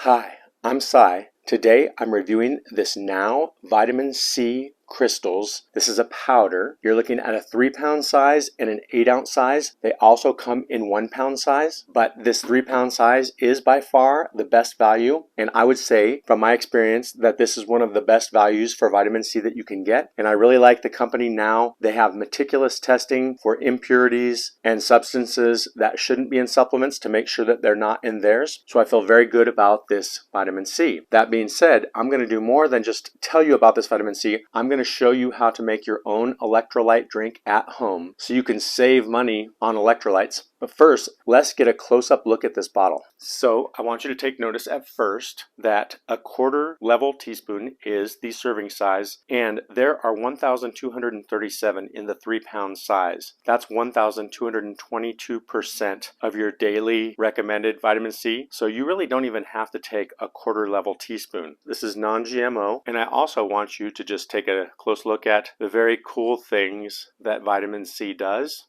Hi, I'm Sai. Today I'm reviewing this Now Vitamin C crystals. This is a powder. You're looking at a 3-pound size and an 8-ounce size. They also come in 1-pound size, but this 3-pound size is by far the best value. And I would say from my experience that this is one of the best values for vitamin C that you can get. And I really like the company Now. They have meticulous testing for impurities and substances that shouldn't be in supplements to make sure that they're not in theirs. So I feel very good about this vitamin C. That being said, I'm going to do more than just tell you about this vitamin C. I'm going to show you how to make your own electrolyte drink at home so you can save money on electrolytes. But first, let's get a close-up look at this bottle. So I want you to take notice at first that a 1/4 level teaspoon is the serving size, and there are 1,237 in the 3-pound size. That's 1,222% of your daily recommended vitamin C. So you really don't even have to take a 1/4 level teaspoon. This is non-GMO, and I also want you to just take a close look at the very cool things that vitamin C does.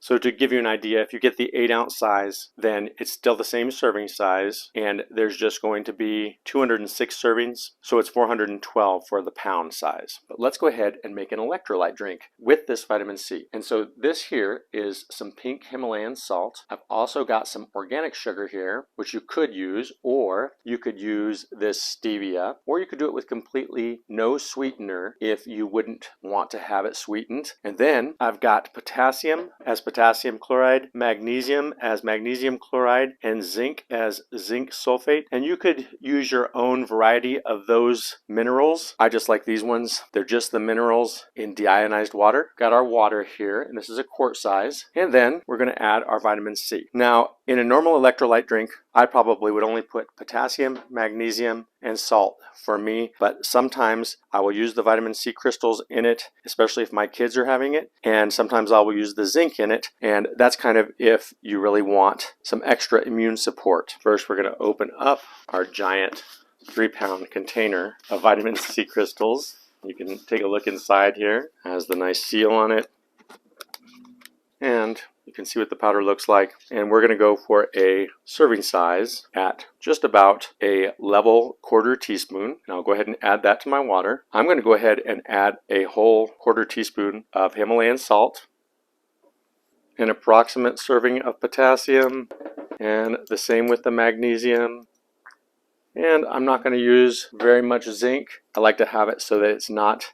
So to give you an idea, if you get the 8-ounce size, then it's still the same serving size, and there's just going to be 206 servings, so it's 412 for the pound size. But let's go ahead and make an electrolyte drink with this vitamin C. And so this here is some pink Himalayan salt. I've also got some organic sugar here, which you could use, or you could use this stevia, or you could do it with completely no sweetener if you wouldn't want to have it sweetened. And then I've got potassium as potassium chloride, magnesium as magnesium chloride, and zinc as zinc sulfate. And you could use your own variety of those minerals. I just like these ones. They're just the minerals in deionized water. Got our water here, and this is a quart size. And then we're going to add our vitamin C. Now, in a normal electrolyte drink, I probably would only put potassium, magnesium, and salt for me, but sometimes I will use the vitamin C crystals in it, especially if my kids are having it, and sometimes I will use the zinc in it, and that's kind of if you really want some extra immune support. First, we're going to open up our giant 3-pound container of vitamin C crystals. You can take a look inside here. It has the nice seal on it, and you can see what the powder looks like. And we're going to go for a serving size at just about a level 1/4 teaspoon. And I'll go ahead and add that to my water. I'm going to go ahead and add a whole 1/4 teaspoon of Himalayan salt, an approximate serving of potassium, and the same with the magnesium. And I'm not going to use very much zinc. I like to have it so that it's not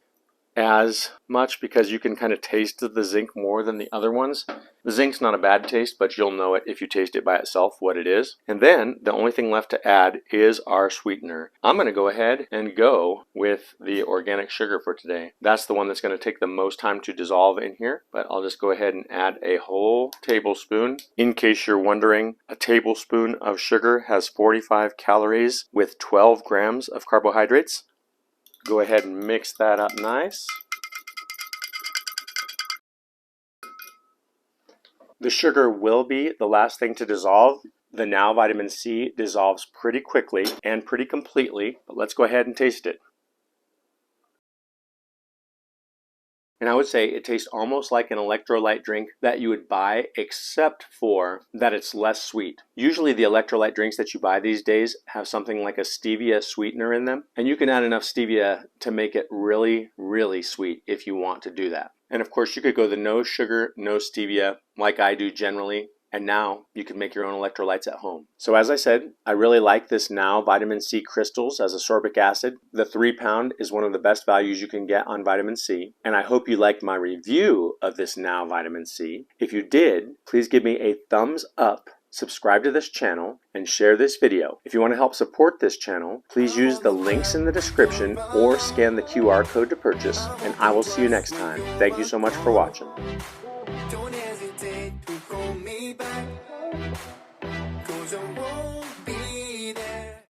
as much, because you can kind of taste the zinc more than the other ones. The zinc's not a bad taste, but you'll know it if you taste it by itself what it is. And then the only thing left to add is our sweetener. I'm going to go ahead and go with the organic sugar for today. That's the one that's going to take the most time to dissolve in here, but I'll just go ahead and add a whole tablespoon. In case you're wondering, a tablespoon of sugar has 45 calories with 12 grams of carbohydrates. Go ahead and mix that up nice. The sugar will be the last thing to dissolve. The Now vitamin C dissolves pretty quickly and pretty completely, but let's go ahead and taste it. And I would say it tastes almost like an electrolyte drink that you would buy, except for that it's less sweet. Usually the electrolyte drinks that you buy these days have something like a stevia sweetener in them, and you can add enough stevia to make it really, really sweet if you want to do that. And of course you could go the no sugar, no stevia like I do generally. And now you can make your own electrolytes at home. So as I said, I really like this Now vitamin C crystals as ascorbic acid. The 3-pound is one of the best values you can get on vitamin C. And I hope you liked my review of this Now vitamin C. If you did, please give me a thumbs up, subscribe to this channel, and share this video. If you want to help support this channel, please use the links in the description or scan the QR code to purchase. And I will see you next time. Thank you so much for watching.